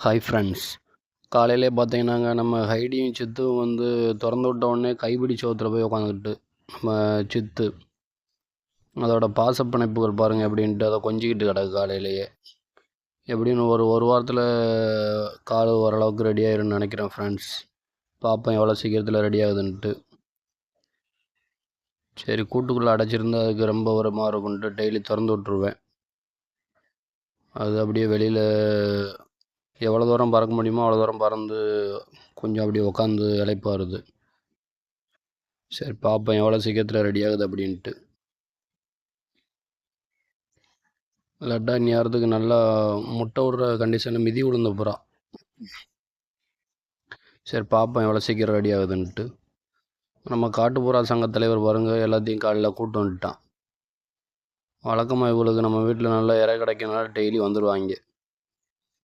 Hi friends. காலையிலே பார்த்தீங்கன்னாங்க, நம்ம ஹைடியும் சித்துவும் தொறந்து விட்ட உடனே கைப்பிடி சோத்துல போய் உட்காந்துக்கிட்டு, நம்ம சித்து அதோட பாசப்பிணைப்புகள் பாருங்கள் எப்படின்ட்டு அதை கொஞ்சிக்கிட்டு கிடக்கு காலையிலேயே. எப்படின்னு ஒரு ஒரு வாரத்தில் கால் ஓரளவுக்கு ரெடி ஆயிருன்னு நினைக்கிறேன் ஃப்ரெண்ட்ஸ். பார்ப்பேன் எவ்வளோ சீக்கிரத்தில் ரெடி ஆகுதுன்ட்டு. சரி, கூட்டுக்குள்ளே அடைச்சிருந்து அதுக்கு ரொம்ப ஒரு மாதிரி இருக்குன்ட்டு டெய்லி திறந்து விட்ருவேன். அது அப்படியே வெளியில் எவ்வளோ தூரம் பறக்க முடியுமோ அவ்வளோ தூரம் பறந்து கொஞ்சம் அப்படியே உட்காந்து இளைப்பாருது. சரி, பார்ப்பேன் எவ்வளோ சீக்கிரத்தில் ரெடி ஆகுது அப்படின்ட்டு. இல்லாட்டா நேரத்துக்கு நல்லா முட்டை விடுற கண்டிஷனில் மிதி விழுந்த புறா. சரி, பார்ப்பேன் எவ்வளோ சீக்கிரம் ரெடி ஆகுதுன்ட்டு. நம்ம காட்டுப்புறா சங்க தலைவர் பாருங்க, எல்லாத்தையும் காலையில் கூட்டு வந்துட்டான். வழக்கமாக இவளுக்கு நம்ம வீட்டில் நல்லா இறை கிடைக்கனால டெய்லி வந்துடுவாங்க.